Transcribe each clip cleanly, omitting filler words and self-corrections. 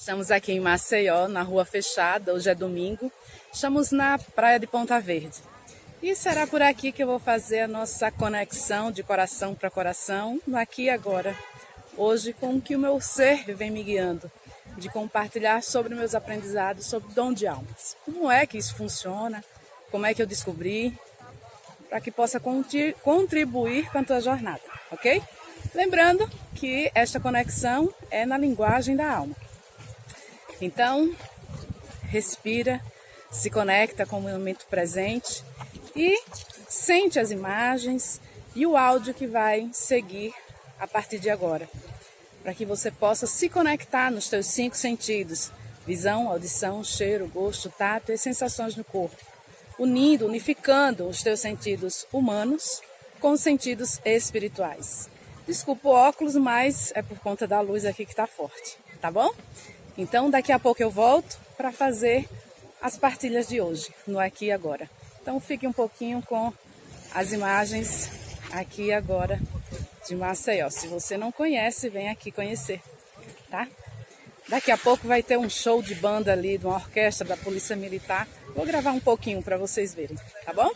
Estamos aqui em Maceió, na rua fechada, hoje é domingo. Estamos na praia de Ponta Verde. E será por aqui que eu vou fazer a nossa conexão de coração para coração, aqui e agora. Hoje com o que o meu ser vem me guiando, de compartilhar sobre meus aprendizados sobre dom de almas. Como é que isso funciona, como é que eu descobri, para que possa contribuir com a tua jornada, ok? Lembrando que esta conexão é na linguagem da alma. Então, respira, se conecta com o momento presente e sente as imagens e o áudio que vai seguir a partir de agora, para que você possa se conectar nos teus 5 sentidos: visão, audição, cheiro, gosto, tato e sensações no corpo, unificando os teus sentidos humanos com os sentidos espirituais. Desculpa o óculos, mas é por conta da luz aqui que está forte, tá bom? Então, daqui a pouco eu volto para fazer as partilhas de hoje, no aqui e agora. Então, fique um pouquinho com as imagens aqui e agora de Maceió. Se você não conhece, vem aqui conhecer, tá? Daqui a pouco vai ter um show de banda ali, de uma orquestra da Polícia Militar. Vou gravar um pouquinho para vocês verem, tá bom?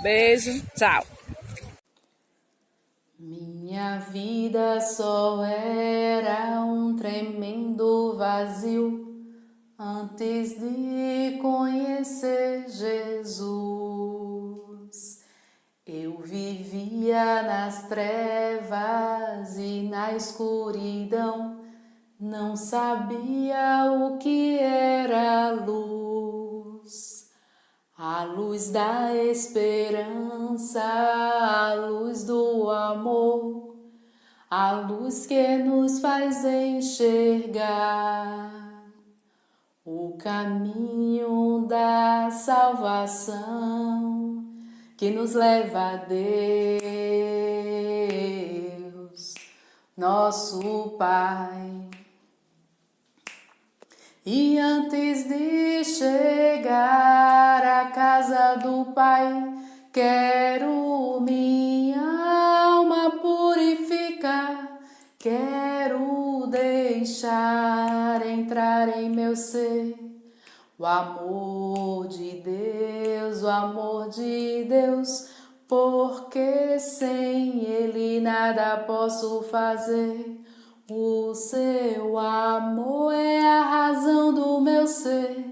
Beijo, tchau! Minha vida só era um tremendo vazio antes de conhecer Jesus. Eu vivia nas trevas e na escuridão, não sabia o que era luz. A luz da esperança, a luz do amor, a luz que nos faz enxergar o caminho da salvação que nos leva a Deus, nosso Pai. E antes de chegar à casa do Pai, quero minha alma purificar, quero deixar entrar em meu ser o amor de Deus, porque sem Ele nada posso fazer. O seu amor é a razão do meu ser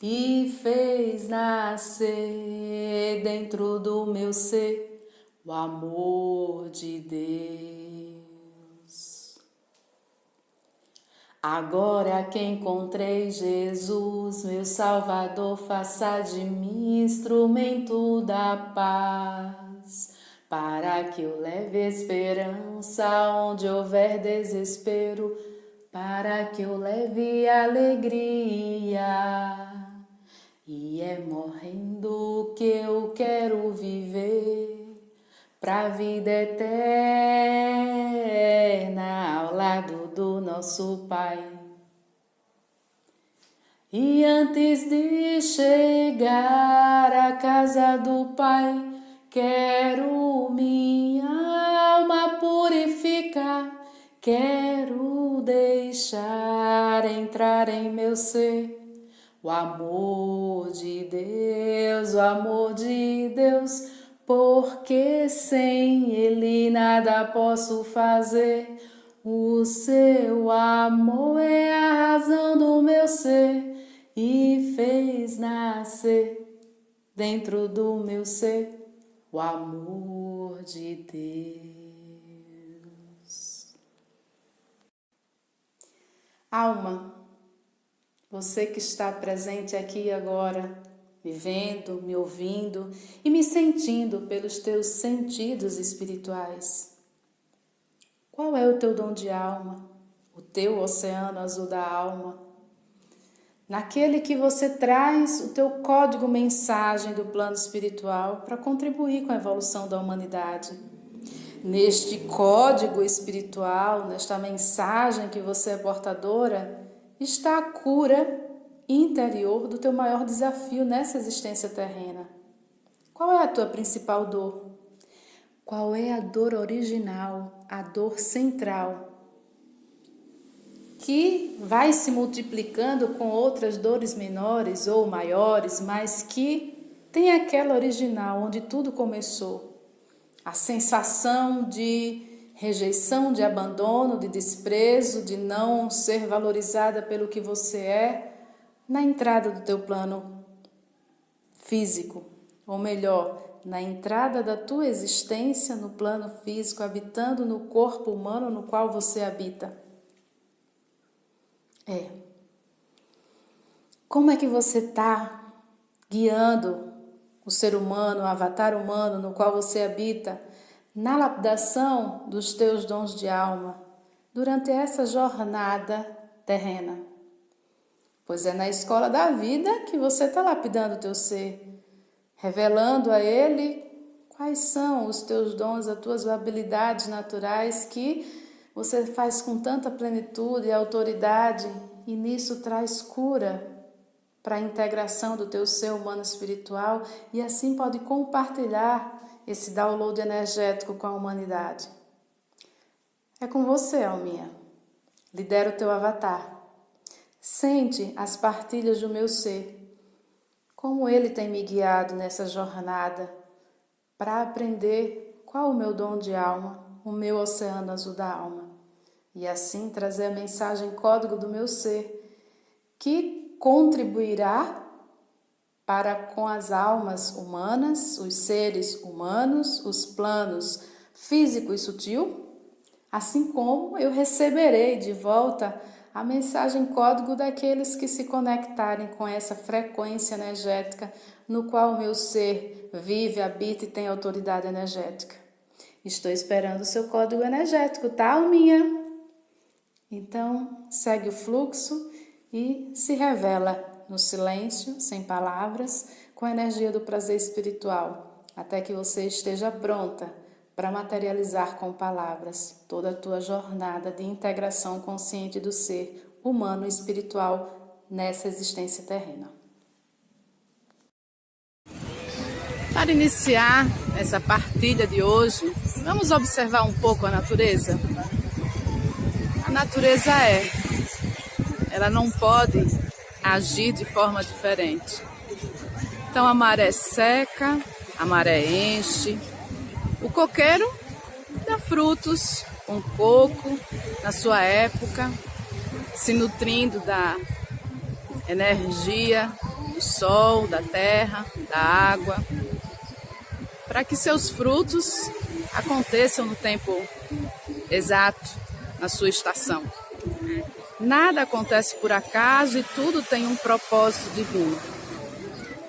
e fez nascer dentro do meu ser o amor de Deus. Agora que encontrei Jesus, meu Salvador, faça de mim instrumento da paz, para que eu leve esperança onde houver desespero, para que eu leve alegria. E é morrendo que eu quero viver, pra vida eterna ao lado do nosso Pai. E antes de chegar à casa do Pai, quero minha alma purificar, quero deixar entrar em meu ser o amor de Deus, porque sem Ele nada posso fazer. O seu amor é a razão do meu ser e fez nascer dentro do meu ser o amor de Deus. Alma, você que está presente aqui e agora, me vendo, me ouvindo e me sentindo pelos teus sentidos espirituais. Qual é o teu dom de alma, o teu oceano azul da alma? Naquele que você traz o teu código mensagem do plano espiritual para contribuir com a evolução da humanidade. Neste código espiritual, nesta mensagem que você é portadora, está a cura interior do teu maior desafio nessa existência terrena. Qual é a tua principal dor? Qual é a dor original, a dor central? que vai se multiplicando com outras dores menores ou maiores, mas que tem aquela original onde tudo começou. A sensação de rejeição, de abandono, de desprezo, de não ser valorizada pelo que você é na entrada do teu plano físico, ou melhor, na entrada da tua existência no plano físico, habitando no corpo humano no qual você habita. Como é que você está guiando o ser humano, o avatar humano no qual você habita, na lapidação dos teus dons de alma, durante essa jornada terrena? Pois é na escola da vida que você está lapidando o teu ser, revelando a ele quais são os teus dons, as tuas habilidades naturais que você faz com tanta plenitude e autoridade, e nisso traz cura para a integração do teu ser humano espiritual, e assim pode compartilhar esse download energético com a humanidade. É com você, alminha. Lidera o teu avatar. Sente as partilhas do meu ser, como ele tem me guiado nessa jornada para aprender qual o meu dom de alma, o meu oceano azul da alma, e assim trazer a mensagem código do meu ser, que contribuirá para com as almas humanas, os seres humanos, os planos físico e sutil, assim como eu receberei de volta a mensagem código daqueles que se conectarem com essa frequência energética no qual o meu ser vive, habita e tem autoridade energética. Estou esperando o seu código energético, tá, alminha? Então, segue o fluxo e se revela no silêncio, sem palavras, com a energia do prazer espiritual, até que você esteja pronta para materializar com palavras toda a tua jornada de integração consciente do ser humano e espiritual nessa existência terrena. Para iniciar essa partilha de hoje, vamos observar um pouco a natureza. A natureza ela não pode agir de forma diferente. Então a maré seca, a maré enche, o coqueiro dá frutos, um coco na sua época, se nutrindo da energia do sol, da terra, da água, para que seus frutos aconteçam no tempo exato, na sua estação. Nada acontece por acaso e tudo tem um propósito divino.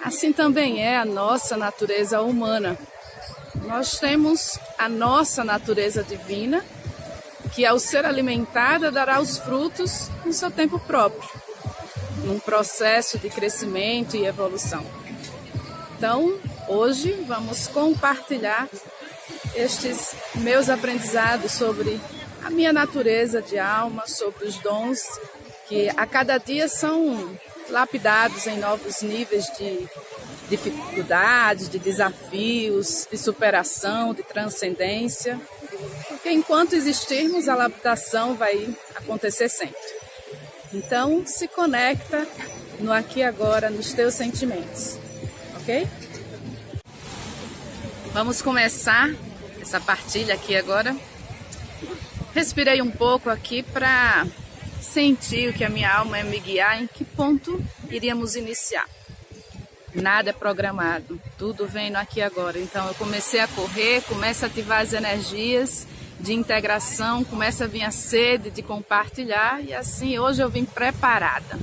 Assim também é a nossa natureza humana. Nós temos a nossa natureza divina, que ao ser alimentada dará os frutos no seu tempo próprio, num processo de crescimento e evolução. Então, hoje vamos compartilhar estes meus aprendizados sobre a minha natureza de alma, sobre os dons que a cada dia são lapidados em novos níveis de dificuldades, de desafios, de superação, de transcendência. Porque enquanto existirmos, a lapidação vai acontecer sempre. Então, se conecta no aqui e agora, nos teus sentimentos, ok? Vamos começar essa partilha aqui agora. Respirei um pouco aqui para sentir o que a minha alma ia me guiar, em que ponto iríamos iniciar. Nada é programado, tudo vem no aqui e agora. Então eu comecei a correr, começo a ativar as energias de integração, começa a vir a sede de compartilhar e assim hoje eu vim preparada.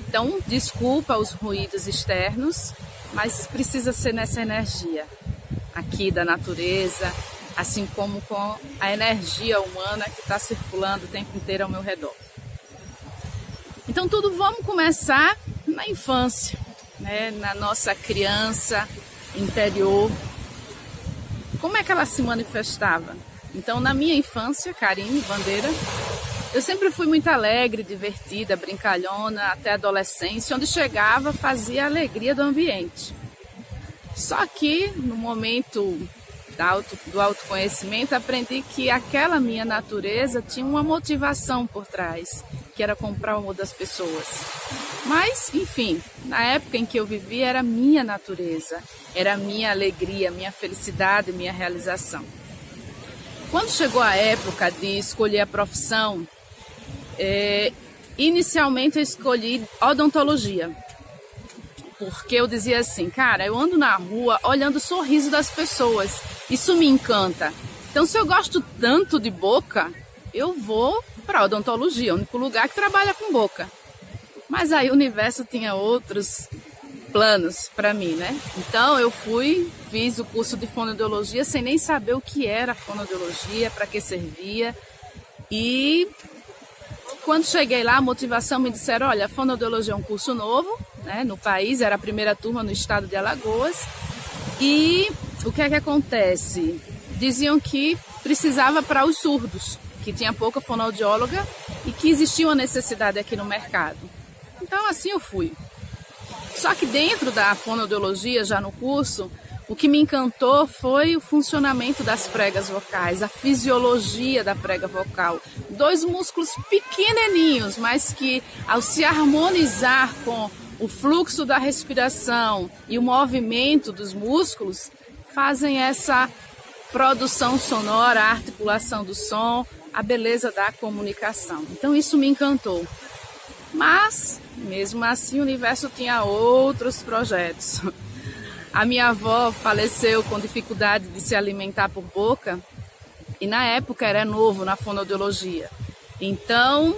Então desculpa os ruídos externos, mas precisa ser nessa energia aqui da natureza, assim como com a energia humana que está circulando o tempo inteiro ao meu redor. Então vamos começar na infância, né? Na nossa criança interior. Como é que ela se manifestava? Então na minha infância, Karine Bandeira, eu sempre fui muito alegre, divertida, brincalhona, até a adolescência, onde chegava fazia a alegria do ambiente. Só que no momento do autoconhecimento, aprendi que aquela minha natureza tinha uma motivação por trás, que era comprar o amor das pessoas. Mas, enfim, na época em que eu vivia era minha natureza, era minha alegria, minha felicidade, minha realização. Quando chegou a época de escolher a profissão, inicialmente eu escolhi odontologia. Porque eu dizia assim, cara, eu ando na rua olhando o sorriso das pessoas. Isso me encanta. Então, se eu gosto tanto de boca, eu vou para odontologia, o único lugar que trabalha com boca. Mas aí o universo tinha outros planos para mim, né? Então, eu fiz o curso de fonoaudiologia sem nem saber o que era fonoaudiologia, para que servia. E quando cheguei lá, a motivação me disseram, olha, a fonoaudiologia é um curso novo, né, no país, era a primeira turma no estado de Alagoas. E o que é que acontece? Diziam que precisava para os surdos, que tinha pouca fonoaudióloga e que existia uma necessidade aqui no mercado. Então, assim eu fui. Só que dentro da fonoaudiologia, já no curso, o que me encantou foi o funcionamento das pregas vocais, a fisiologia da prega vocal. 2 músculos pequenininhos, mas que ao se harmonizar com o fluxo da respiração e o movimento dos músculos, fazem essa produção sonora, a articulação do som, a beleza da comunicação. Então isso me encantou. Mas, mesmo assim, o universo tinha outros projetos. A minha avó faleceu com dificuldade de se alimentar por boca e na época era novo na fonoaudiologia. Então,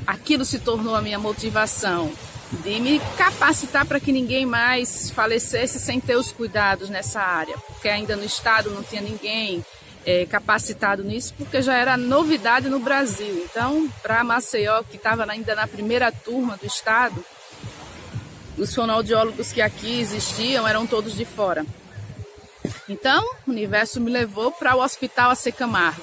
aquilo se tornou a minha motivação de me capacitar para que ninguém mais falecesse sem ter os cuidados nessa área, porque ainda no estado não tinha ninguém capacitado nisso, porque já era novidade no Brasil. Então, para Maceió, que estava ainda na primeira turma do estado, os fonoaudiólogos que aqui existiam eram todos de fora. Então, o universo me levou para o Hospital AC Camargo.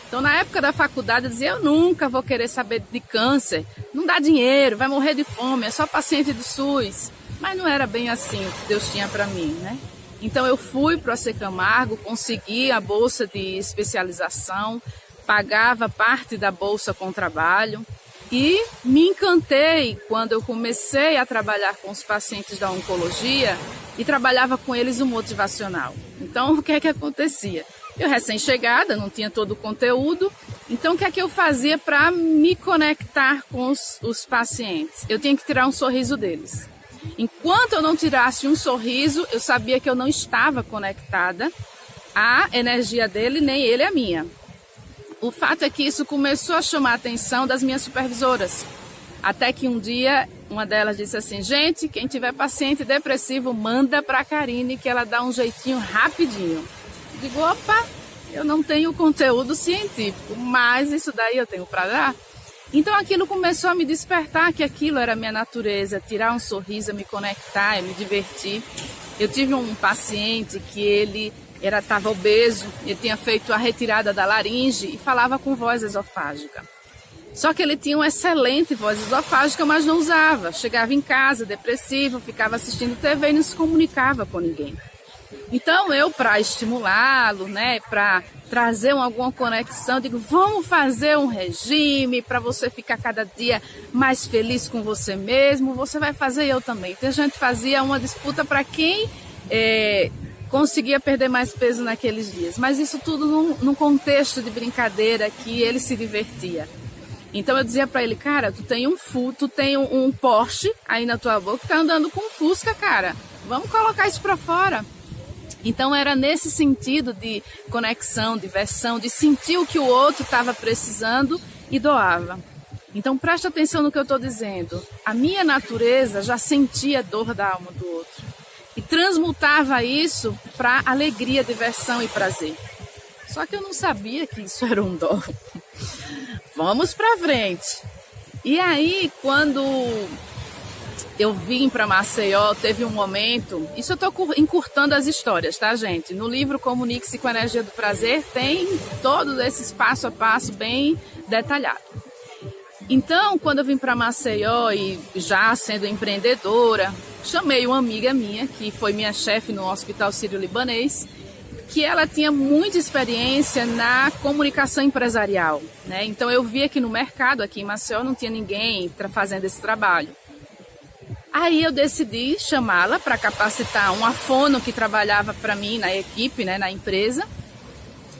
Então, na época da faculdade, eu dizia, eu nunca vou querer saber de câncer, não dá dinheiro, vai morrer de fome, é só paciente do SUS. Mas não era bem assim o que Deus tinha para mim, né? Então, eu fui para o AC Camargo, consegui a bolsa de especialização, pagava parte da bolsa com trabalho e me encantei quando eu comecei a trabalhar com os pacientes da oncologia e trabalhava com eles o motivacional. Então, o que é que acontecia? Eu recém-chegada, não tinha todo o conteúdo, então o que é que eu fazia para me conectar com os pacientes? Eu tinha que tirar um sorriso deles. Enquanto eu não tirasse um sorriso, eu sabia que eu não estava conectada à energia dele, nem ele à minha. O fato é que isso começou a chamar a atenção das minhas supervisoras. Até que um dia, uma delas disse assim, gente, quem tiver paciente depressivo, manda para a Karine que ela dá um jeitinho rapidinho. Digo, opa, eu não tenho conteúdo científico, mas isso daí eu tenho para dar. Então aquilo começou a me despertar que aquilo era a minha natureza, tirar um sorriso, me conectar, me divertir. Eu tive um paciente que ele estava obeso, ele tinha feito a retirada da laringe e falava com voz esofágica. Só que ele tinha uma excelente voz esofágica, mas não usava. Chegava em casa depressivo, ficava assistindo TV e não se comunicava com ninguém. Então eu, para estimulá-lo, né, para trazer alguma conexão, digo, vamos fazer um regime para você ficar cada dia mais feliz com você mesmo, você vai fazer e eu também. Então a gente fazia uma disputa para quem conseguia perder mais peso naqueles dias, mas isso tudo num contexto de brincadeira que ele se divertia. Então eu dizia para ele, cara, tu tem um Porsche aí na tua boca, tá andando com um Fusca, cara, vamos colocar isso para fora. Então era nesse sentido de conexão, diversão, de sentir o que o outro estava precisando e doava. Então preste atenção no que eu estou dizendo. A minha natureza já sentia a dor da alma do outro e transmutava isso para alegria, diversão e prazer. Só que eu não sabia que isso era um dom. Vamos para frente. E aí, quando eu vim para Maceió, teve um momento, isso eu estou encurtando as histórias, tá, gente? No livro Comunique-se com a Energia do Prazer tem todo esse passo a passo bem detalhado. Então, quando eu vim para Maceió e já sendo empreendedora, chamei uma amiga minha, que foi minha chefe no Hospital Sírio-Libanês, que ela tinha muita experiência na comunicação empresarial, né? Então eu via que no mercado, aqui em Maceió, não tinha ninguém fazendo esse trabalho. Aí eu decidi chamá-la para capacitar uma fono que trabalhava para mim na equipe, né, na empresa.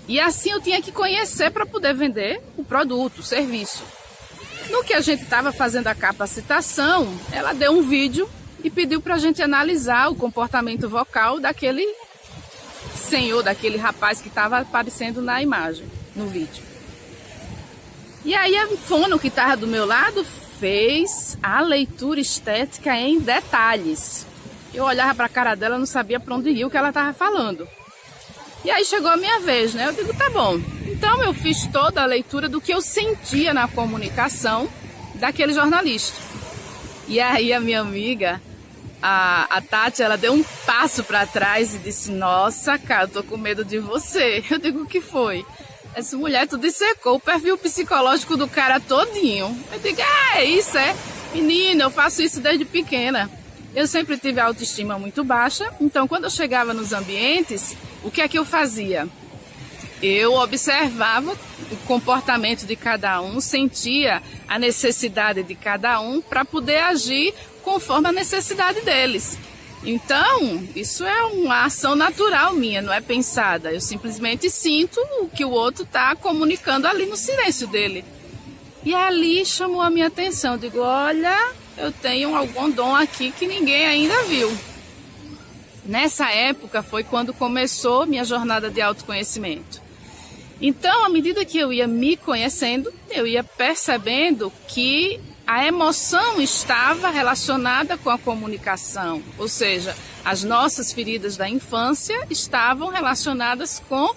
E assim eu tinha que conhecer para poder vender o produto, o serviço. No que a gente estava fazendo a capacitação, ela deu um vídeo e pediu para a gente analisar o comportamento vocal daquele senhor, daquele rapaz que estava aparecendo na imagem, no vídeo. E aí a fono que estava do meu lado fez a leitura estética em detalhes. Eu olhava para a cara dela, não sabia para onde ia o que ela estava falando. E aí chegou a minha vez, né? Eu digo, tá bom. Então eu fiz toda a leitura do que eu sentia na comunicação daquele jornalista. E aí a minha amiga, a Tati, ela deu um passo para trás e disse, nossa, cara, eu tô com medo de você. Eu digo, o que foi? Essa mulher, tu dissecou o perfil psicológico do cara todinho. Eu digo, é isso, é? Menina, eu faço isso desde pequena. Eu sempre tive a autoestima muito baixa, então quando eu chegava nos ambientes, o que é que eu fazia? Eu observava o comportamento de cada um, sentia a necessidade de cada um para poder agir conforme a necessidade deles. Então, isso é uma ação natural minha, não é pensada. Eu simplesmente sinto o que o outro está comunicando ali no silêncio dele. E ali chamou a minha atenção. Eu digo, olha, eu tenho algum dom aqui que ninguém ainda viu. Nessa época foi quando começou minha jornada de autoconhecimento. Então, à medida que eu ia me conhecendo, eu ia percebendo que a emoção estava relacionada com a comunicação, ou seja, as nossas feridas da infância estavam relacionadas com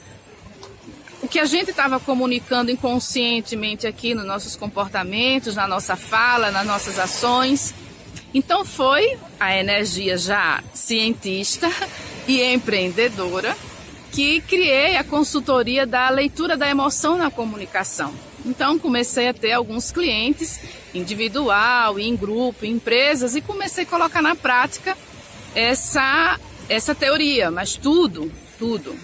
o que a gente estava comunicando inconscientemente aqui nos nossos comportamentos, na nossa fala, nas nossas ações. Então foi a energia já cientista e empreendedora que criei a consultoria da leitura da emoção na comunicação. Então comecei a ter alguns clientes, individual, em grupo, em empresas, e comecei a colocar na prática essa teoria, mas tudo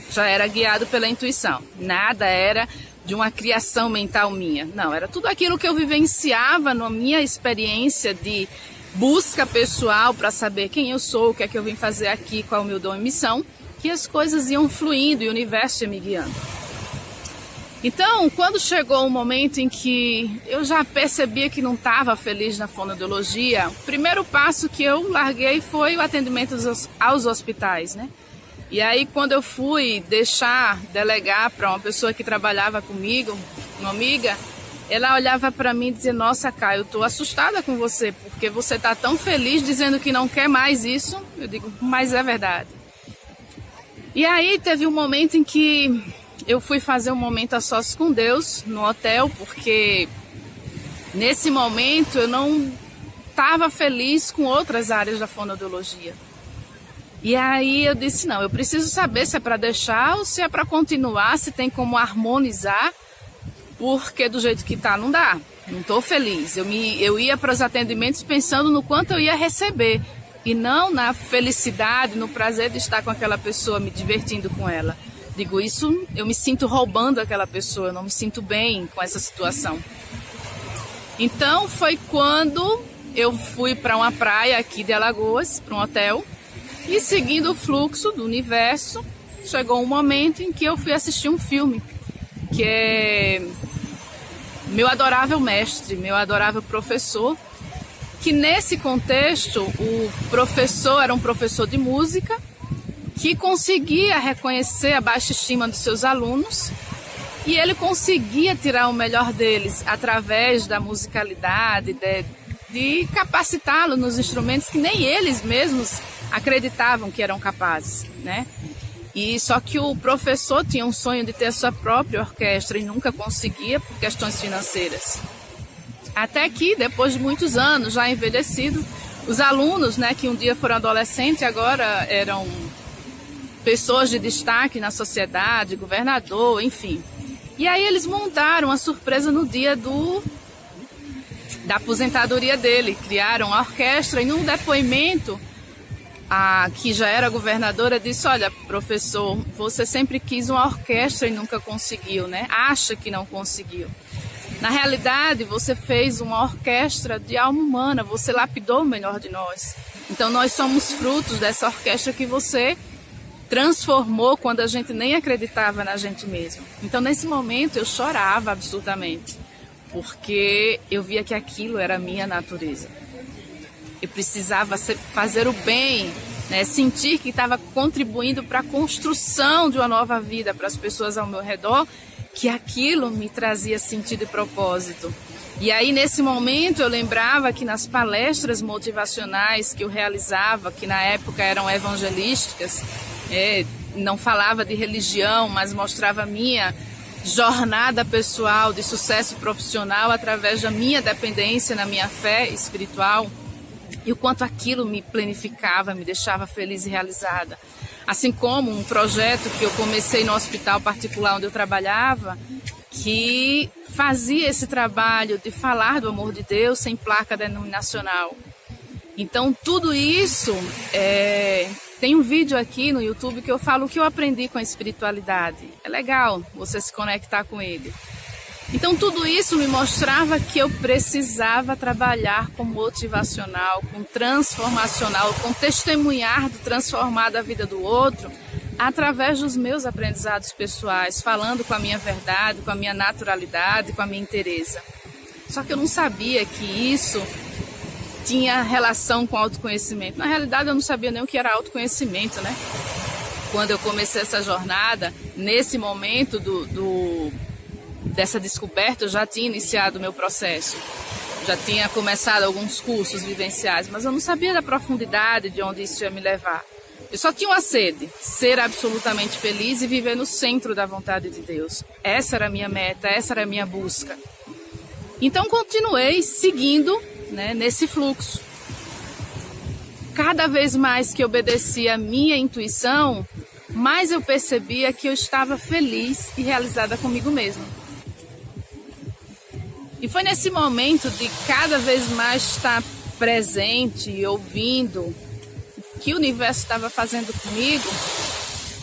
já era guiado pela intuição. Nada era de uma criação mental minha. Não, era tudo aquilo que eu vivenciava na minha experiência de busca pessoal para saber quem eu sou, o que é que eu vim fazer aqui, qual é o meu dom e missão, que as coisas iam fluindo e o universo ia me guiando. Então, quando chegou o momento em que eu já percebia que não estava feliz na fonoaudiologia, o primeiro passo que eu larguei foi o atendimento aos hospitais, né? E aí, quando eu fui delegar para uma pessoa que trabalhava comigo, uma amiga, ela olhava para mim e dizia, nossa, Caio, eu estou assustada com você, porque você está tão feliz dizendo que não quer mais isso. Eu digo, mas é verdade. E aí teve um momento em que eu fui fazer um momento a sós com Deus no hotel, porque nesse momento eu não estava feliz com outras áreas da fonoaudiologia. E aí eu disse, não, eu preciso saber se é para deixar ou se é para continuar, se tem como harmonizar, porque do jeito que está não dá, não estou feliz. Eu ia para os atendimentos pensando no quanto eu ia receber e não na felicidade, no prazer de estar com aquela pessoa, me divertindo com ela. Digo, isso eu me sinto roubando aquela pessoa, eu não me sinto bem com essa situação. Então foi quando eu fui para uma praia aqui de Alagoas, para um hotel, e seguindo o fluxo do universo, chegou um momento em que eu fui assistir um filme, que é Meu Adorável Mestre, Meu Adorável Professor, que nesse contexto o professor era um professor de música, que conseguia reconhecer a baixa estima dos seus alunos e ele conseguia tirar o melhor deles através da musicalidade, de capacitá-lo nos instrumentos que nem eles mesmos acreditavam que eram capazes, né? E só que o professor tinha um sonho de ter a sua própria orquestra e nunca conseguia por questões financeiras. Até que, depois de muitos anos, já envelhecido, os alunos, né, que um dia foram adolescentes, agora eram pessoas de destaque na sociedade, governador, enfim. E aí eles montaram a surpresa no dia da aposentadoria dele, criaram a orquestra e num depoimento a que já era governadora disse: olha, professor, você sempre quis uma orquestra e nunca conseguiu, né? Acha que não conseguiu. Na realidade, você fez uma orquestra de alma humana, você lapidou o melhor de nós. Então nós somos frutos dessa orquestra que você transformou quando a gente nem acreditava na gente mesmo. Então nesse momento eu chorava absurdamente, porque eu via que aquilo era a minha natureza. Eu precisava fazer o bem, né? Sentir que estava contribuindo para a construção de uma nova vida para as pessoas ao meu redor, que aquilo me trazia sentido e propósito. E aí, nesse momento, eu lembrava que nas palestras motivacionais que eu realizava, que na época eram evangelísticas, não falava de religião, mas mostrava a minha jornada pessoal de sucesso profissional através da minha dependência na minha fé espiritual, e o quanto aquilo me planificava, me deixava feliz e realizada. Assim como um projeto que eu comecei no hospital particular onde eu trabalhava, que fazia esse trabalho de falar do amor de Deus sem placa denominacional. Então tudo isso, tem um vídeo aqui no YouTube que eu falo o que eu aprendi com a espiritualidade. É legal você se conectar com ele. Então tudo isso me mostrava que eu precisava trabalhar com motivacional, com transformacional, com testemunhar do transformar da vida do outro através dos meus aprendizados pessoais, falando com a minha verdade, com a minha naturalidade, com a minha inteireza. Só que eu não sabia que isso tinha relação com autoconhecimento. Na realidade eu não sabia nem o que era autoconhecimento, né? Quando eu comecei essa jornada, nesse momento dessa descoberta, eu já tinha iniciado o meu processo. Já tinha começado alguns cursos vivenciais, mas eu não sabia da profundidade de onde isso ia me levar. Eu só tinha uma sede, ser absolutamente feliz e viver no centro da vontade de Deus. Essa era a minha meta, essa era a minha busca. Então continuei seguindo, né, nesse fluxo. Cada vez mais que eu obedecia a minha intuição, mais eu percebia que eu estava feliz e realizada comigo mesma. E foi nesse momento de cada vez mais estar presente e ouvindo o que o universo estava fazendo comigo,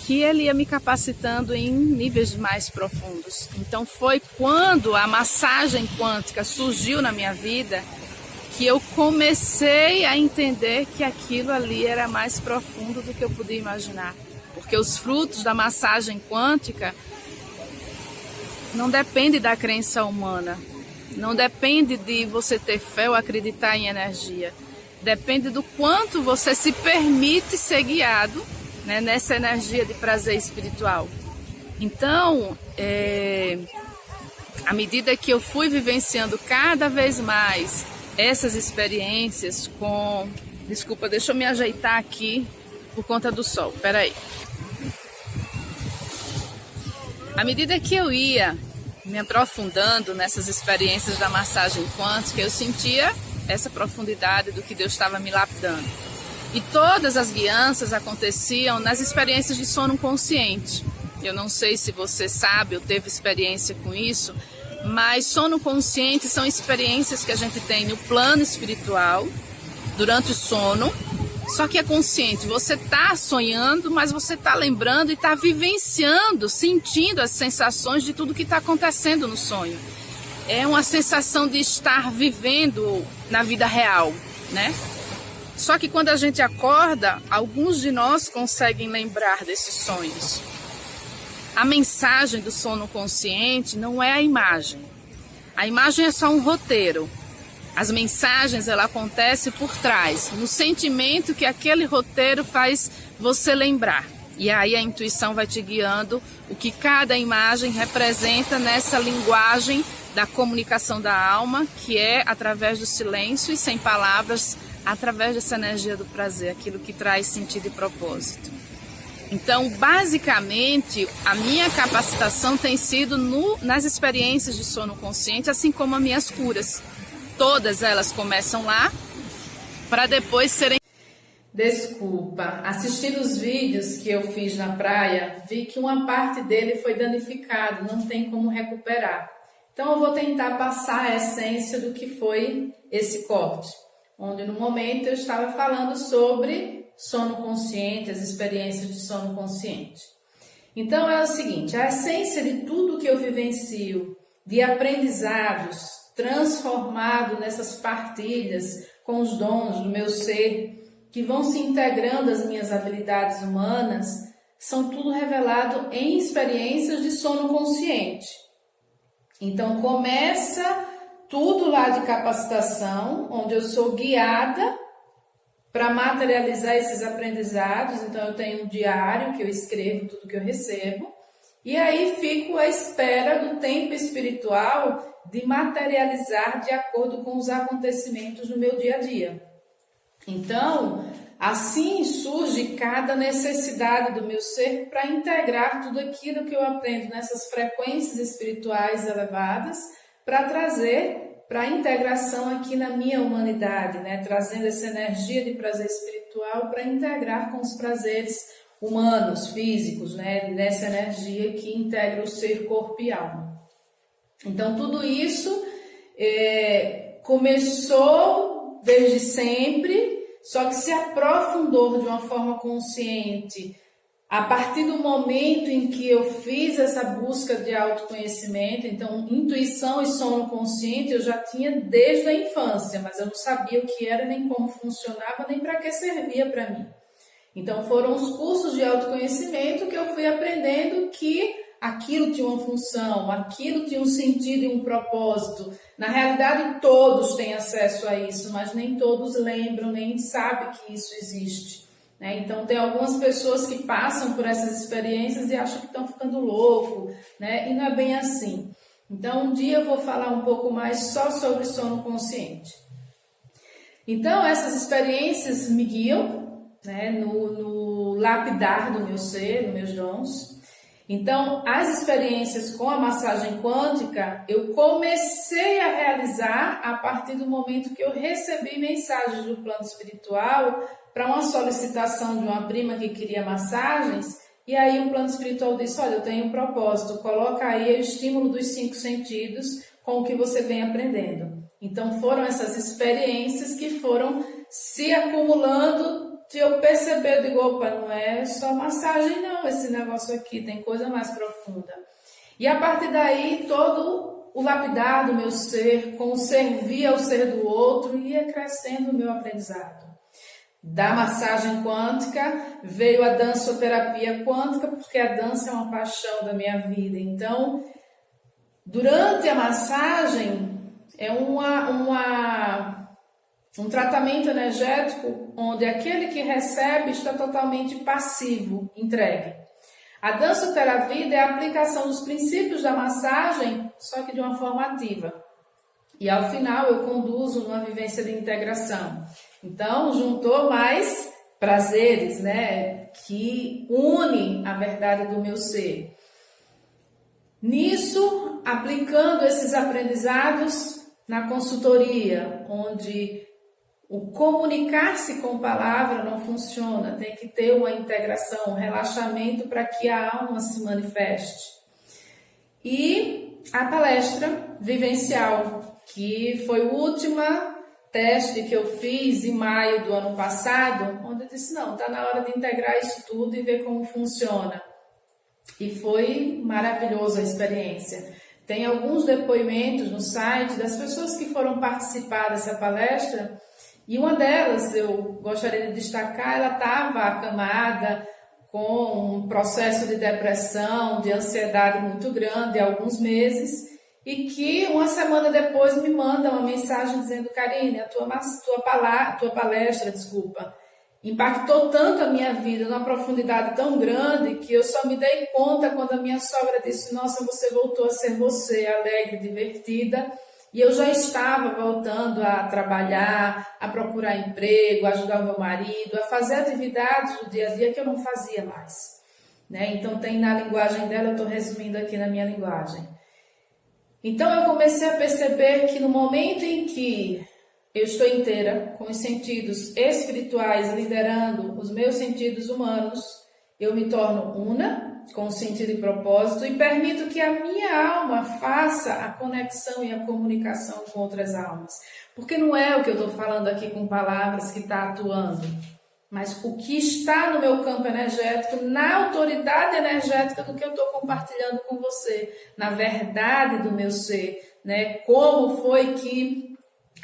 que ele ia me capacitando em níveis mais profundos. Então foi quando a massagem quântica surgiu na minha vida que eu comecei a entender que aquilo ali era mais profundo do que eu podia imaginar. Porque os frutos da massagem quântica não dependem da crença humana. Não depende de você ter fé ou acreditar em energia. Depende do quanto você se permite ser guiado, né, nessa energia de prazer espiritual. Então, à medida que eu fui vivenciando cada vez mais essas experiências com... Desculpa, deixa eu me ajeitar aqui por conta do sol. Peraí. À medida que eu ia me aprofundando nessas experiências da massagem quântica, eu sentia essa profundidade do que Deus estava me lapidando. E todas as guianças aconteciam nas experiências de sono consciente. Eu não sei se você sabe ou teve experiência com isso, mas sono consciente são experiências que a gente tem no plano espiritual, durante o sono, só que é consciente. Você está sonhando, mas você está lembrando e está vivenciando, sentindo as sensações de tudo que está acontecendo no sonho. É uma sensação de estar vivendo na vida real, né? Só que quando a gente acorda, alguns de nós conseguem lembrar desses sonhos. A mensagem do sono consciente não é a imagem. A imagem é só um roteiro. As mensagens, ela acontece por trás, no sentimento que aquele roteiro faz você lembrar. E aí a intuição vai te guiando o que cada imagem representa nessa linguagem da comunicação da alma, que é através do silêncio e sem palavras, através dessa energia do prazer, aquilo que traz sentido e propósito. Então, basicamente, a minha capacitação tem sido nas experiências de sono consciente, assim como as minhas curas. Todas elas começam lá, para depois serem... Desculpa, assistindo os vídeos que eu fiz na praia, vi que uma parte dele foi danificado, não tem como recuperar. Então eu vou tentar passar a essência do que foi esse corte, onde no momento eu estava falando sobre sono consciente, as experiências de sono consciente. Então é o seguinte, a essência de tudo que eu vivencio, de aprendizados transformado nessas partilhas com os dons do meu ser, que vão se integrando às minhas habilidades humanas, são tudo revelado em experiências de sono consciente. Então começa tudo lá de capacitação, onde eu sou guiada para materializar esses aprendizados. Então eu tenho um diário que eu escrevo tudo que eu recebo, e aí fico à espera do tempo espiritual de materializar de acordo com os acontecimentos no meu dia a dia. Então, assim surge cada necessidade do meu ser para integrar tudo aquilo que eu aprendo nessas frequências espirituais elevadas para trazer para a integração aqui na minha humanidade, né? Trazendo essa energia de prazer espiritual para integrar com os prazeres humanos, físicos, né? Nessa energia que integra o ser, corpo e alma. Então, tudo isso começou desde sempre, só que se aprofundou de uma forma consciente a partir do momento em que eu fiz essa busca de autoconhecimento. Então, intuição e sono consciente eu já tinha desde a infância, mas eu não sabia o que era, nem como funcionava, nem para que servia para mim. Então, foram os cursos de autoconhecimento que eu fui aprendendo que aquilo tinha uma função, aquilo tinha um sentido e um propósito. Na realidade, todos têm acesso a isso, mas nem todos lembram, nem sabem que isso existe, né? Então, tem algumas pessoas que passam por essas experiências e acham que estão ficando louco, né? E não é bem assim. Então, um dia eu vou falar um pouco mais só sobre sono consciente. Então, essas experiências me guiam, né? No lapidar do meu ser, dos meus dons. Então, as experiências com a massagem quântica, eu comecei a realizar a partir do momento que eu recebi mensagens do plano espiritual para uma solicitação de uma prima que queria massagens, e aí o plano espiritual disse, olha, eu tenho um propósito, coloca aí o estímulo dos 5 sentidos com o que você vem aprendendo. Então, foram essas experiências que foram se acumulando. Se eu perceber, eu digo, opa, não é só massagem não, esse negócio aqui tem coisa mais profunda. E a partir daí, todo o lapidar do meu ser, com o servir ao ser do outro, ia crescendo o meu aprendizado. Da massagem quântica, veio a dançoterapia quântica, porque a dança é uma paixão da minha vida. Então, durante a massagem, é um tratamento energético onde aquele que recebe está totalmente passivo, entregue. A dançoterapia é a aplicação dos princípios da massagem, só que de uma forma ativa. E ao final eu conduzo numa vivência de integração. Então, juntou mais prazeres, né, que une a verdade do meu ser. Nisso, aplicando esses aprendizados na consultoria, onde o comunicar-se com palavra não funciona, tem que ter uma integração, um relaxamento para que a alma se manifeste. E a palestra vivencial, que foi o último teste que eu fiz em maio do ano passado, onde eu disse, não, está na hora de integrar isso tudo e ver como funciona. E foi maravilhosa a experiência. Tem alguns depoimentos no site das pessoas que foram participar dessa palestra, e uma delas, eu gostaria de destacar, ela estava acamada com um processo de depressão, de ansiedade muito grande há alguns meses, e que uma semana depois me manda uma mensagem dizendo, Karine, a tua palestra, impactou tanto a minha vida numa profundidade tão grande que eu só me dei conta quando a minha sogra disse, nossa, você voltou a ser você, alegre, divertida. E eu já estava voltando a trabalhar, a procurar emprego, a ajudar o meu marido, a fazer atividades do dia a dia que eu não fazia mais, né? Então tem na linguagem dela, eu estou resumindo aqui na minha linguagem. Então eu comecei a perceber que no momento em que eu estou inteira, com os sentidos espirituais liderando os meus sentidos humanos, eu me torno una, com sentido e propósito, e permito que a minha alma faça a conexão e a comunicação com outras almas. Porque não é o que eu estou falando aqui com palavras que está atuando. mas o que está no meu campo energético, na autoridade energética do que eu estou compartilhando com você, na verdade do meu ser, né? Como foi que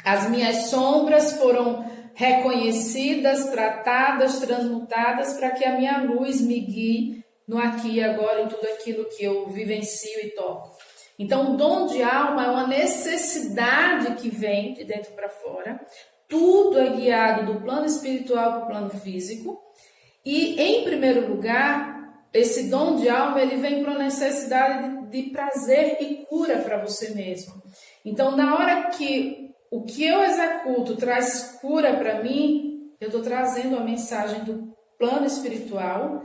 as minhas sombras foram reconhecidas, tratadas, transmutadas, para que a minha luz me guie no aqui e agora, em tudo aquilo que eu vivencio e toco. Então, o dom de alma é uma necessidade que vem de dentro para fora. Tudo é guiado do plano espiritual para o plano físico. E, em primeiro lugar, esse dom de alma ele vem para uma necessidade de prazer e cura para você mesmo. Então, na hora que o que eu executo traz cura para mim, eu estou trazendo a mensagem do plano espiritual,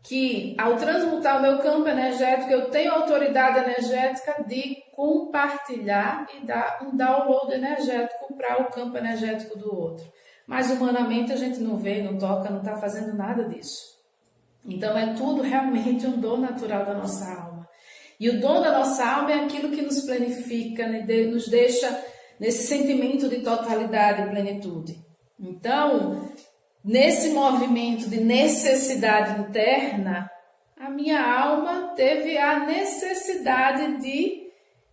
que ao transmutar o meu campo energético, eu tenho autoridade energética de compartilhar e dar um download energético para o campo energético do outro. Mas humanamente a gente não vê, não toca, não está fazendo nada disso. Então é tudo realmente um dom natural da nossa alma. E o dom da nossa alma é aquilo que nos planifica, nos deixa nesse sentimento de totalidade e plenitude. Então, nesse movimento de necessidade interna, a minha alma teve a necessidade de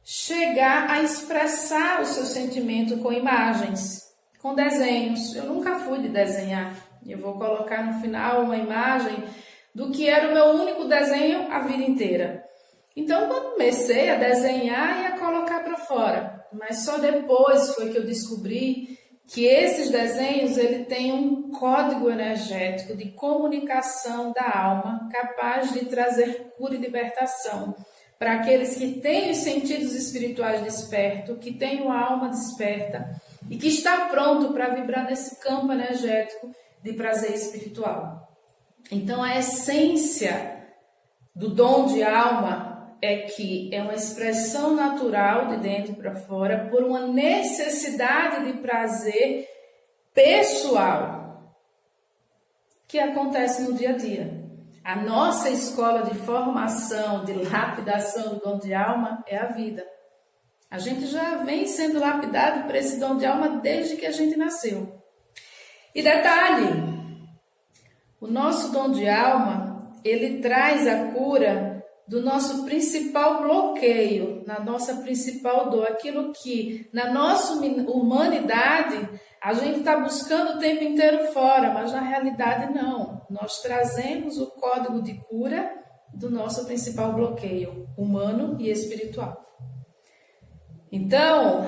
chegar a expressar o seu sentimento com imagens, com desenhos. Eu nunca fui de desenhar. Eu vou colocar no final uma imagem do que era o meu único desenho a vida inteira. Então, eu comecei a desenhar e a colocar para fora. Mas só depois foi que eu descobri que esses desenhos ele tem um código energético de comunicação da alma capaz de trazer cura e libertação para aqueles que têm os sentidos espirituais despertos, que têm a alma desperta e que está pronto para vibrar nesse campo energético de prazer espiritual. Então, a essência do dom de alma é que é uma expressão natural de dentro para fora por uma necessidade de prazer pessoal que acontece no dia a dia. A nossa escola de formação, de lapidação do dom de alma é a vida. A gente já vem sendo lapidado por esse dom de alma desde que a gente nasceu. E detalhe, o nosso dom de alma, ele traz a cura do nosso principal bloqueio, na nossa principal dor, aquilo que na nossa humanidade a gente está buscando o tempo inteiro fora, mas na realidade não. Nós trazemos o código de cura do nosso principal bloqueio, humano e espiritual. Então,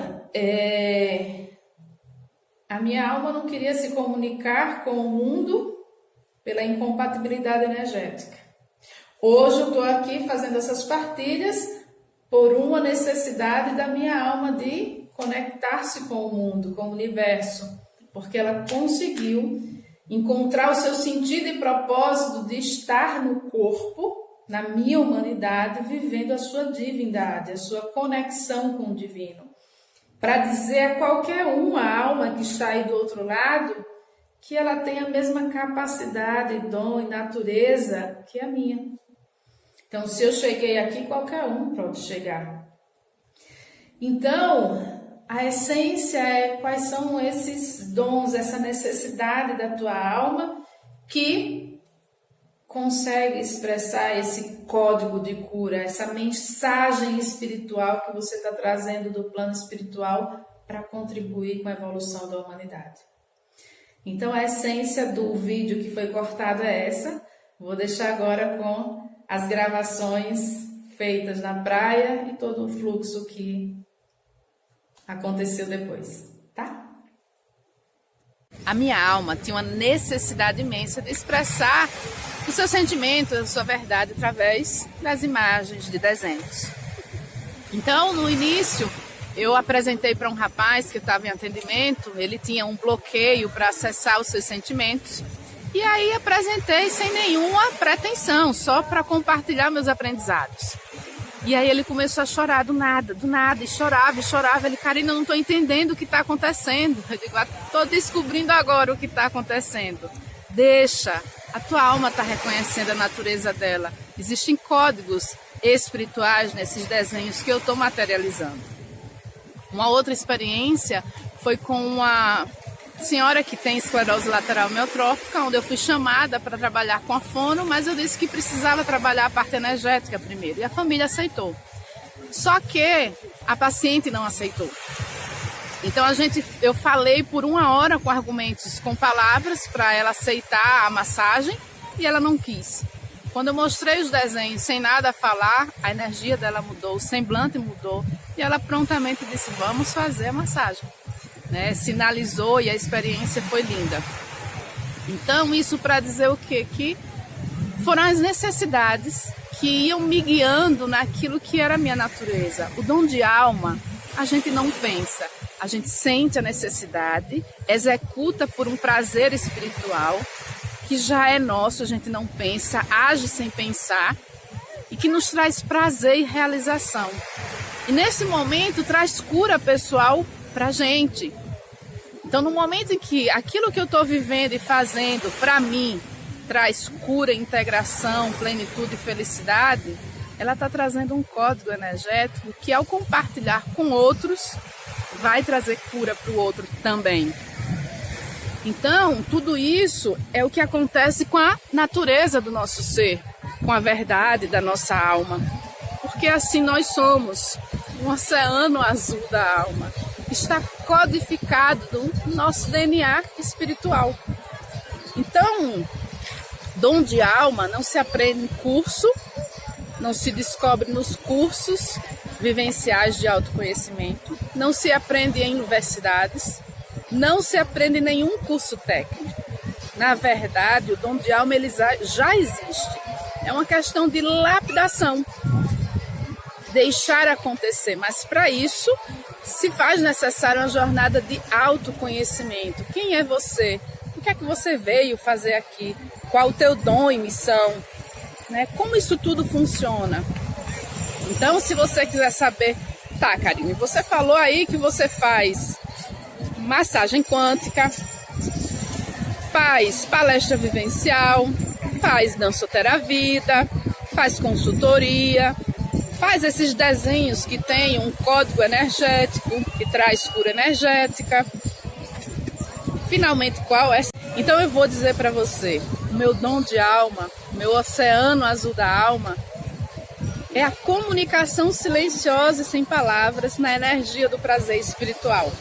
a minha alma não queria se comunicar com o mundo pela incompatibilidade energética. Hoje eu estou aqui fazendo essas partilhas por uma necessidade da minha alma de conectar-se com o mundo, com o universo, porque ela conseguiu encontrar o seu sentido e propósito de estar no corpo, na minha humanidade, vivendo a sua divindade, a sua conexão com o divino. Para dizer a qualquer a alma que está aí do outro lado, que ela tem a mesma capacidade, dom e natureza que a minha. Então, se eu cheguei aqui, qualquer pode chegar. Então, a essência é quais são esses dons, essa necessidade da tua alma que consegue expressar esse código de cura, essa mensagem espiritual que você está trazendo do plano espiritual para contribuir com a evolução da humanidade. Então, a essência do vídeo que foi cortado é essa. Vou deixar agora com as gravações feitas na praia e todo o fluxo que aconteceu depois, tá? A minha alma tinha uma necessidade imensa de expressar o seu sentimento, a sua verdade através das imagens, de desenhos. Então, no início, eu apresentei para um rapaz que estava em atendimento, ele tinha um bloqueio para acessar os seus sentimentos. E aí apresentei sem nenhuma pretensão, só para compartilhar meus aprendizados. E aí ele começou a chorar do nada, e chorava. Ele, Karina, eu não estou entendendo o que está acontecendo. Eu digo, estou descobrindo agora o que está acontecendo. Deixa, a tua alma está reconhecendo a natureza dela. Existem códigos espirituais nesses desenhos que eu estou materializando. Uma outra experiência foi com senhora que tem esclerose lateral amiotrófica, onde eu fui chamada para trabalhar com a fono, mas eu disse que precisava trabalhar a parte energética primeiro, e a família aceitou. Só que a paciente não aceitou. Então eu falei por 1 hora com argumentos, com palavras, para ela aceitar a massagem, e ela não quis. Quando eu mostrei os desenhos sem nada a falar, a energia dela mudou, o semblante mudou, e ela prontamente disse, vamos fazer a massagem. Né? Sinalizou e a experiência foi linda. Então isso para dizer o quê? Que foram as necessidades que iam me guiando naquilo que era a minha natureza. O dom de alma, a gente não pensa, a gente sente a necessidade, executa por um prazer espiritual, que já é nosso, a gente não pensa, age sem pensar, e que nos traz prazer e realização. E nesse momento traz cura pessoal para a gente. Então no momento em que aquilo que eu estou vivendo e fazendo, para mim, traz cura, integração, plenitude e felicidade, ela está trazendo um código energético que, ao compartilhar com outros, vai trazer cura para o outro também. Então, tudo isso é o que acontece com a natureza do nosso ser, com a verdade da nossa alma. Porque assim nós somos, um oceano azul da alma. Está codificado no nosso DNA espiritual. Então, dom de alma não se aprende em curso, não se descobre nos cursos vivenciais de autoconhecimento, não se aprende em universidades, não se aprende em nenhum curso técnico. Na verdade, o dom de alma ele já existe. É uma questão de lapidação, deixar acontecer, mas para isso se faz necessário uma jornada de autoconhecimento. Quem é você? O que é que você veio fazer aqui? Qual o teu dom e missão? Né? Como isso tudo funciona? Então, se você quiser saber, tá, Karine, você falou aí que você faz massagem quântica, faz palestra vivencial, faz dançoterapia, faz consultoria, faz esses desenhos que tem um código energético, que traz cura energética. Finalmente, qual é? Então eu vou dizer para você, o meu dom de alma, meu oceano azul da alma, é a comunicação silenciosa e sem palavras na energia do prazer espiritual,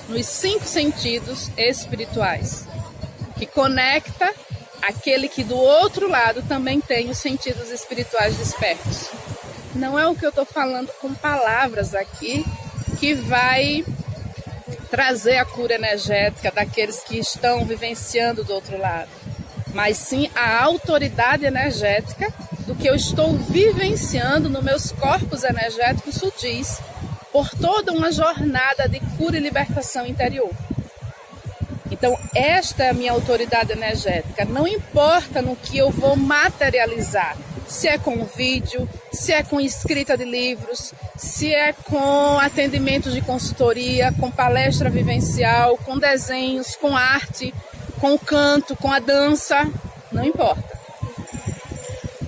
nos 5 sentidos espirituais, que conecta aquele que do outro lado também tem os sentidos espirituais despertos. Não é o que eu estou falando com palavras aqui que vai trazer a cura energética daqueles que estão vivenciando do outro lado, mas sim a autoridade energética do que eu estou vivenciando nos meus corpos energéticos sutis por toda uma jornada de cura e libertação interior. Então, esta é a minha autoridade energética. Não importa no que eu vou materializar, se é com vídeo, se é com escrita de livros, se é com atendimento de consultoria, com palestra vivencial, com desenhos, com arte, com o canto, com a dança, não importa.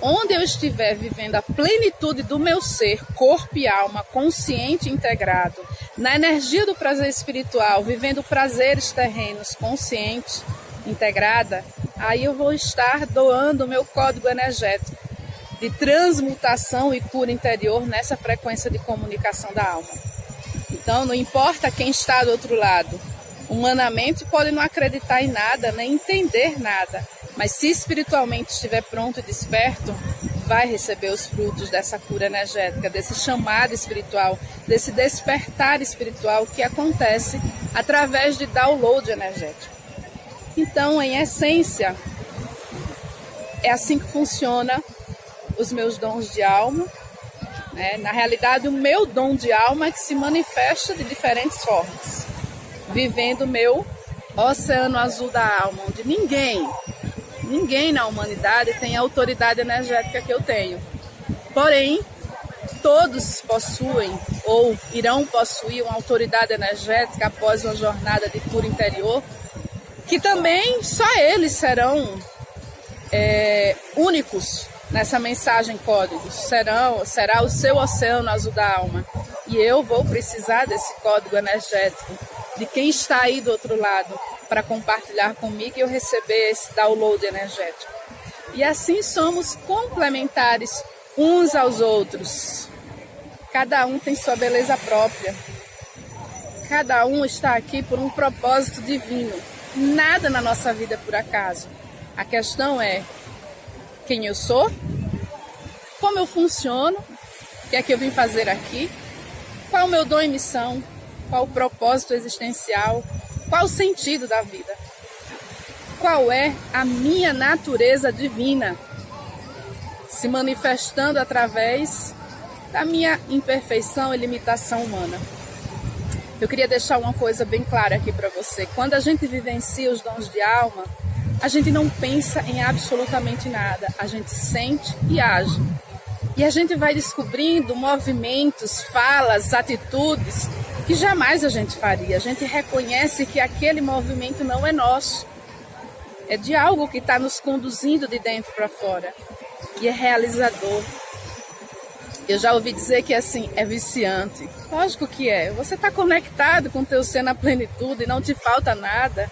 Onde eu estiver vivendo a plenitude do meu ser, corpo e alma, consciente e integrado, na energia do prazer espiritual, vivendo prazeres terrenos, consciente, integrada, aí eu vou estar doando o meu código energético de transmutação e cura interior nessa frequência de comunicação da alma. Então, não importa quem está do outro lado, humanamente pode não acreditar em nada, nem entender nada, mas se espiritualmente estiver pronto e desperto, vai receber os frutos dessa cura energética, desse chamado espiritual, desse despertar espiritual que acontece através de download energético. Então, em essência, é assim que funciona os meus dons de alma. Né? Na realidade, o meu dom de alma é que se manifesta de diferentes formas, vivendo o meu oceano azul da alma, onde ninguém na humanidade tem a autoridade energética que eu tenho. Porém, todos possuem ou irão possuir uma autoridade energética após uma jornada de cura interior, que também só eles serão únicos nessa mensagem código. Será o seu oceano azul da alma. E eu vou precisar desse código energético, de quem está aí do outro lado, para compartilhar comigo e eu receber esse download energético. E assim somos complementares uns aos outros. Cada um tem sua beleza própria. Cada um está aqui por um propósito divino. Nada na nossa vida é por acaso. A questão é quem eu sou, como eu funciono, o que é que eu vim fazer aqui, qual o meu dom e missão, qual o propósito existencial, qual o sentido da vida, qual é a minha natureza divina, se manifestando através da minha imperfeição e limitação humana. Eu queria deixar uma coisa bem clara aqui para você. Quando a gente vivencia os dons de alma, a gente não pensa em absolutamente nada. A gente sente e age. E a gente vai descobrindo movimentos, falas, atitudes que jamais a gente faria. A gente reconhece que aquele movimento não é nosso. É de algo que está nos conduzindo de dentro para fora. E é realizador. Eu já ouvi dizer que assim, é viciante. Lógico que é. Você está conectado com o teu ser na plenitude e não te falta nada.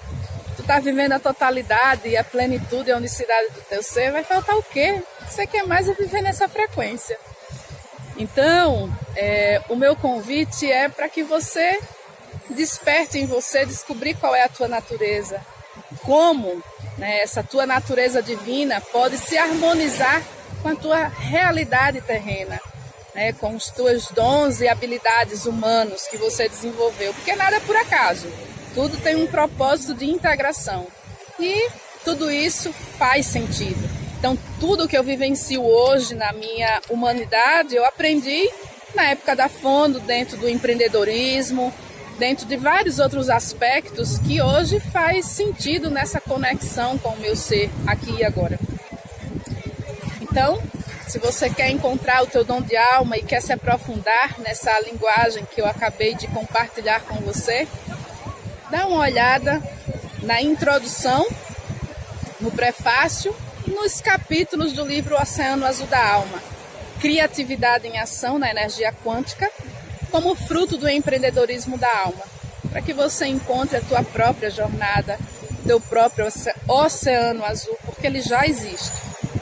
Tu está vivendo a totalidade e a plenitude e a unicidade do teu ser. Vai faltar o quê? Você quer mais é viver nessa frequência. Então, o meu convite é para que você desperte em você, descobrir qual é a tua natureza. Como, né, essa tua natureza divina pode se harmonizar com a tua realidade terrena. Né, com os teus dons e habilidades humanos que você desenvolveu, porque nada é por acaso, tudo tem um propósito de integração e tudo isso faz sentido. Então tudo que eu vivencio hoje na minha humanidade, eu aprendi na época da Fondo, dentro do empreendedorismo, dentro de vários outros aspectos que hoje faz sentido nessa conexão com o meu ser aqui e agora. Então, se você quer encontrar o teu dom de alma e quer se aprofundar nessa linguagem que eu acabei de compartilhar com você, dá uma olhada na introdução, no prefácio e nos capítulos do livro Oceano Azul da Alma. Criatividade em ação na energia quântica, como fruto do empreendedorismo da alma, para que você encontre a tua própria jornada, teu próprio oceano azul, porque ele já existe.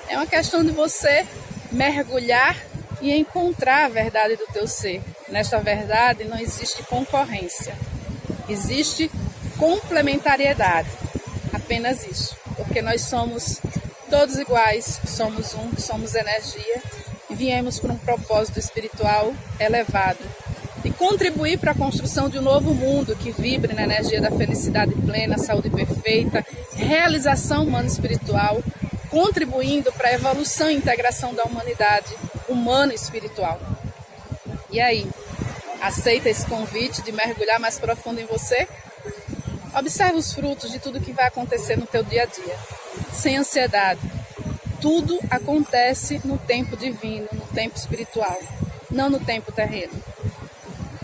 É uma questão de você mergulhar e encontrar a verdade do teu ser. Nesta verdade não existe concorrência, existe complementariedade, apenas isso, porque nós somos todos iguais, somos um, somos energia e viemos por um propósito espiritual elevado e contribuir para a construção de um novo mundo que vibre na energia da felicidade plena, saúde perfeita, realização humana e espiritual, contribuindo para a evolução e integração da humanidade humana e espiritual. E aí, aceita esse convite de mergulhar mais profundo em você? Observe os frutos de tudo que vai acontecer no teu dia a dia, sem ansiedade. Tudo acontece no tempo divino, no tempo espiritual, não no tempo terreno.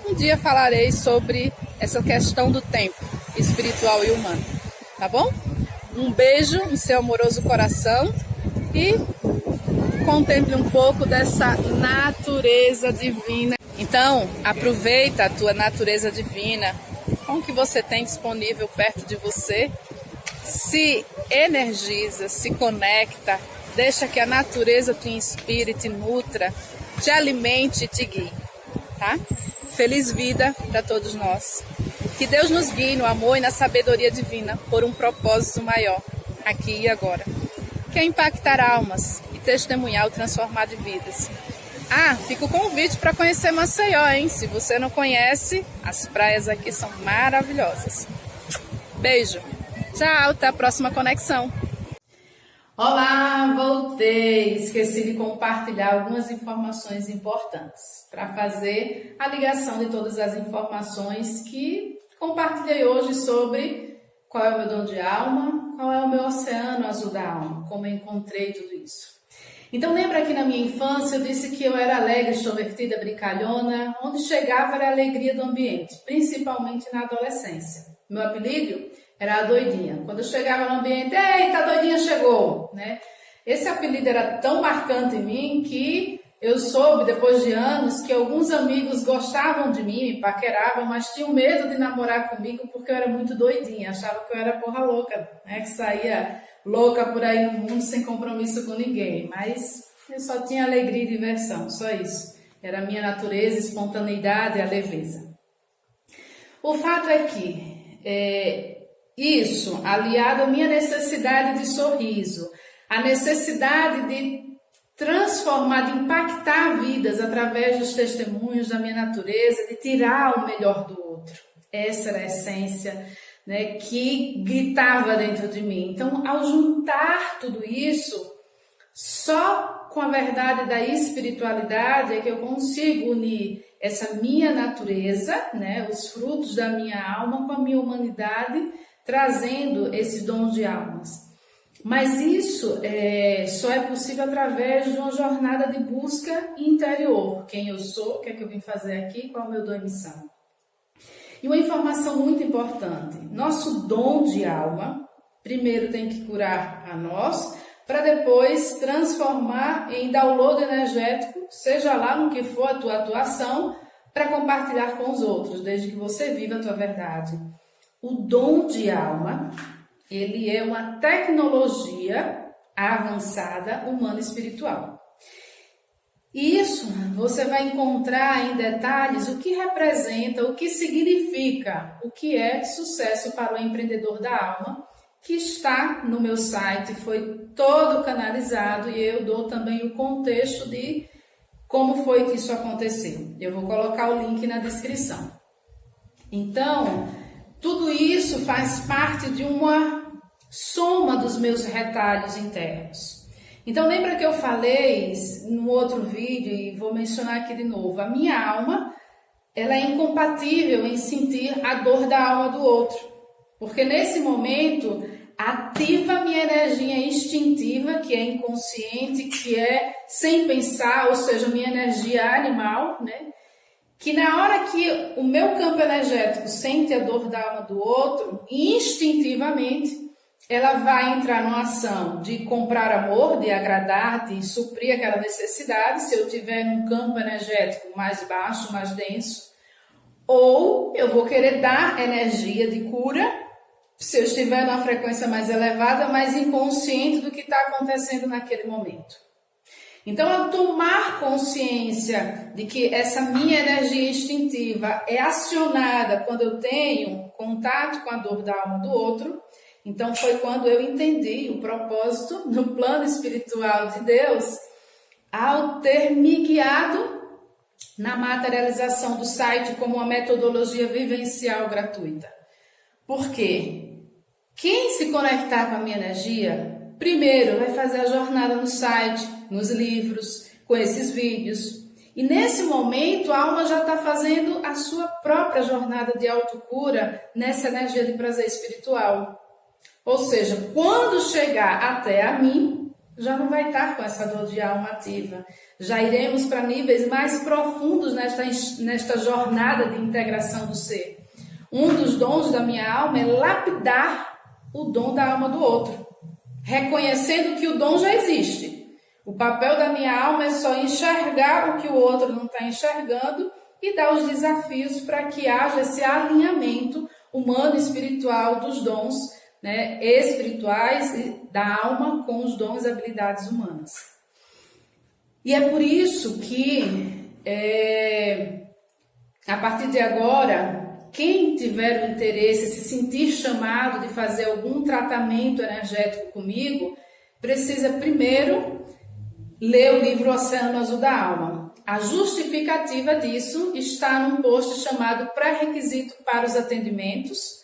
Um dia falarei sobre essa questão do tempo espiritual e humano, tá bom? Um beijo em seu amoroso coração e contemple um pouco dessa natureza divina. Então, aproveita a tua natureza divina, com o que você tem disponível perto de você, se energiza, se conecta, deixa que a natureza te inspire, te nutra, te alimente e te guie, tá? Feliz vida para todos nós. Que Deus nos guie no amor e na sabedoria divina por um propósito maior, aqui e agora. Que é impactar almas e testemunhar o transformar de vidas. Fica o convite para conhecer Maceió, hein? Se você não conhece, as praias aqui são maravilhosas. Beijo. Tchau, até a próxima conexão. Olá, voltei! Esqueci de compartilhar algumas informações importantes para fazer a ligação de todas as informações que compartilhei hoje sobre qual é o meu dom de alma, qual é o meu oceano azul da alma, como eu encontrei tudo isso. Então lembra que na minha infância eu disse que eu era alegre, extrovertida, brincalhona, onde chegava era a alegria do ambiente, principalmente na adolescência. Meu apelido era a doidinha. Quando eu chegava no ambiente, eita, a doidinha chegou, né? Esse apelido era tão marcante em mim que eu soube, depois de anos, que alguns amigos gostavam de mim, me paqueravam, mas tinham medo de namorar comigo porque eu era muito doidinha, achavam que eu era porra louca, né? Que saía louca por aí no mundo sem compromisso com ninguém. Mas eu só tinha alegria e diversão, só isso. Era a minha natureza, espontaneidade e a leveza. O fato é que isso, aliado à minha necessidade de sorriso, a necessidade de transformar, de impactar vidas através dos testemunhos da minha natureza, de tirar o melhor do outro. Essa era a essência, né, que gritava dentro de mim. Então, ao juntar tudo isso, só com a verdade da espiritualidade é que eu consigo unir essa minha natureza, né, os frutos da minha alma com a minha humanidade, trazendo esses dons de almas. Mas isso só é possível através de uma jornada de busca interior. Quem eu sou, o que é que eu vim fazer aqui, qual é o meu dom e missão. E uma informação muito importante, nosso dom de alma, primeiro tem que curar a nós, para depois transformar em download energético, seja lá no que for a tua atuação, para compartilhar com os outros, desde que você viva a tua verdade. O dom de alma, ele é uma tecnologia avançada humana espiritual. E isso você vai encontrar em detalhes o que representa, o que significa, o que é sucesso para o empreendedor da alma, que está no meu site, foi todo canalizado e eu dou também o contexto de como foi que isso aconteceu. Eu vou colocar o link na descrição. Então, tudo isso faz parte de uma soma dos meus retalhos internos. Então, lembra que eu falei no outro vídeo, e vou mencionar aqui de novo, a minha alma, ela é incompatível em sentir a dor da alma do outro. Porque nesse momento, ativa a minha energia instintiva, que é inconsciente, que é sem pensar, ou seja, minha energia animal, né? Que na hora que o meu campo energético sente a dor da alma do outro, instintivamente, ela vai entrar numa ação de comprar amor, de agradar, de suprir aquela necessidade, se eu tiver num campo energético mais baixo, mais denso, ou eu vou querer dar energia de cura, se eu estiver numa frequência mais elevada, mais inconsciente do que está acontecendo naquele momento. Então, ao tomar consciência de que essa minha energia instintiva é acionada quando eu tenho contato com a dor da alma do outro, então foi quando eu entendi o propósito no plano espiritual de Deus, ao ter me guiado na materialização do site como uma metodologia vivencial gratuita. Por quê? Quem se conectar com a minha energia, primeiro vai fazer a jornada no site, nos livros, com esses vídeos. E nesse momento a alma já está fazendo a sua própria jornada de autocura nessa energia de prazer espiritual. Ou seja, quando chegar até a mim, já não vai estar com essa dor de alma ativa. Já iremos para níveis mais profundos nesta jornada de integração do ser. Um dos dons da minha alma é lapidar o dom da alma do outro, reconhecendo que o dom já existe. O papel da minha alma é só enxergar o que o outro não está enxergando e dar os desafios para que haja esse alinhamento humano e espiritual dos dons, né, espirituais da alma com os dons e habilidades humanas. E é por isso que, a partir de agora, quem tiver o interesse, se sentir chamado de fazer algum tratamento energético comigo, precisa primeiro ler o livro Oceano Azul da Alma. A justificativa disso está num post chamado Pré-requisito para os atendimentos,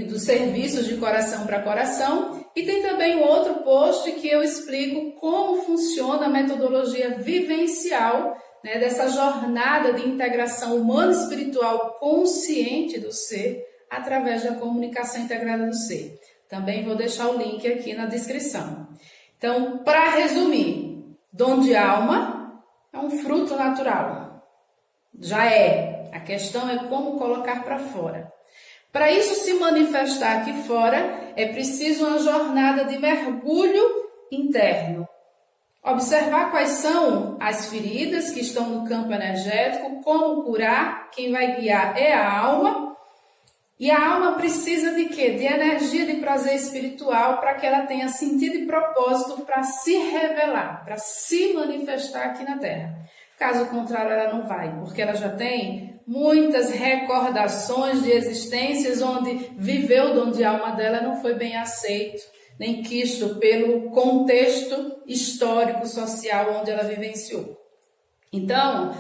dos serviços de coração para coração, e tem também um outro post que eu explico como funciona a metodologia vivencial, né, dessa jornada de integração humano-espiritual consciente do ser através da comunicação integrada do ser. Também vou deixar o link aqui na descrição. Então, para resumir, dom de alma é um fruto natural. Já é. A questão é como colocar para fora. Para isso se manifestar aqui fora, é preciso uma jornada de mergulho interno. Observar quais são as feridas que estão no campo energético, como curar, quem vai guiar é a alma. E a alma precisa de quê? De energia de prazer espiritual para que ela tenha sentido e propósito para se revelar, para se manifestar aqui na Terra. Caso contrário, ela não vai, porque ela já tem muitas recordações de existências onde viveu o dom de alma dela não foi bem aceito, nem quisto pelo contexto histórico, social onde ela vivenciou. Então,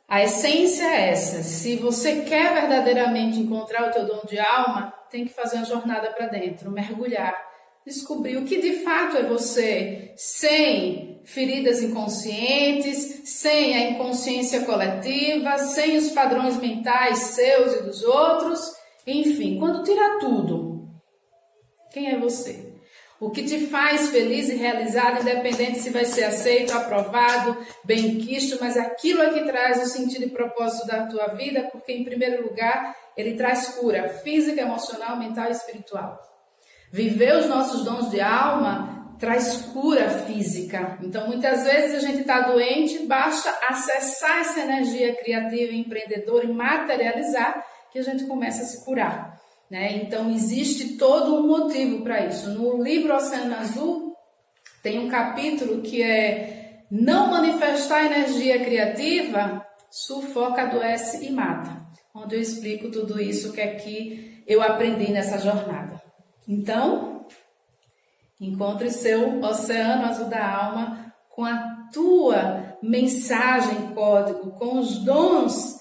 a essência é essa. Se você quer verdadeiramente encontrar o teu dom de alma, tem que fazer uma jornada para dentro, mergulhar, descobrir o que de fato é você, sem feridas inconscientes, sem a inconsciência coletiva, sem os padrões mentais seus e dos outros. Enfim, quando tirar tudo, quem é você? O que te faz feliz e realizado, independente se vai ser aceito, aprovado, bem-quisto, mas aquilo é que traz o sentido e propósito da tua vida, porque, em primeiro lugar, ele traz cura física, emocional, mental e espiritual. Viver os nossos dons de alma traz cura física. Então, muitas vezes a gente está doente, basta acessar essa energia criativa, empreendedora e materializar que a gente começa a se curar. Então, existe todo um motivo para isso. No livro Oceano Azul, tem um capítulo que é não manifestar energia criativa, sufoca, adoece e mata. Onde eu explico tudo isso que aqui eu aprendi nessa jornada. Então, encontre seu Oceano Azul da Alma com a tua mensagem código, com os dons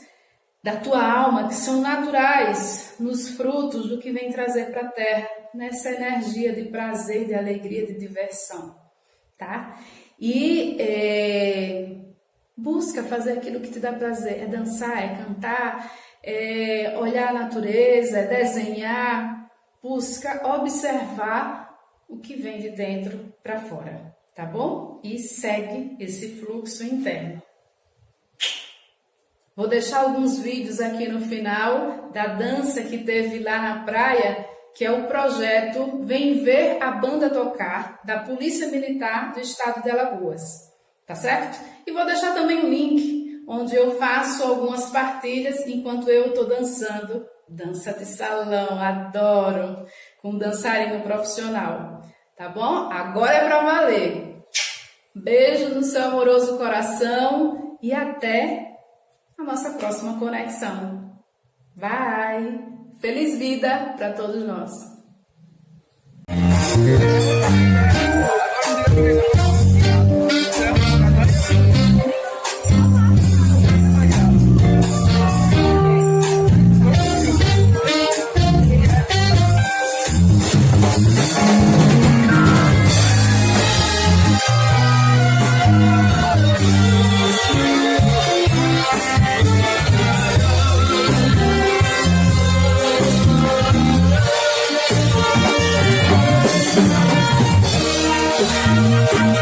da tua alma, que são naturais nos frutos do que vem trazer para a Terra, nessa energia de prazer, de alegria, de diversão, tá? E busca fazer aquilo que te dá prazer, é dançar, é cantar, é olhar a natureza, é desenhar, busca observar o que vem de dentro para fora, tá bom? E segue esse fluxo interno. Vou deixar alguns vídeos aqui no final da dança que teve lá na praia, que é o projeto Vem Ver a Banda Tocar, da Polícia Militar do Estado de Alagoas, tá certo? E vou deixar também um link, onde eu faço algumas partilhas enquanto eu estou dançando. Dança de salão, adoro, com dançarino profissional, tá bom? Agora é para valer. Beijo no seu amoroso coração e até a nossa próxima conexão. Vai! Feliz vida para todos nós! Thank you.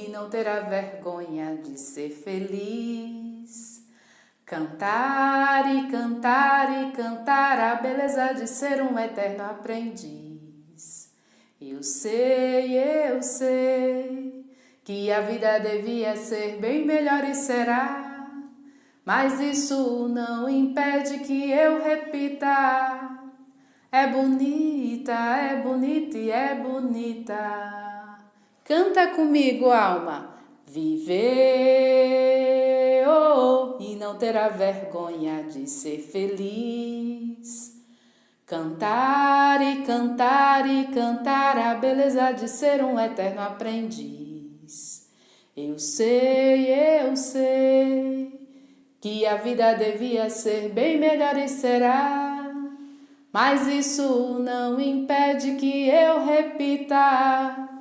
e não terá vergonha de ser feliz. Cantar e cantar e cantar a beleza de ser um eterno aprendiz. Eu sei que a vida devia ser bem melhor e será, mas isso não impede que eu repita. É bonita e é bonita. Canta comigo, alma. Viver e não terá vergonha de ser feliz. Cantar e cantar e cantar a beleza de ser um eterno aprendiz. Eu sei que a vida devia ser bem melhor e será, mas isso não impede que eu repita.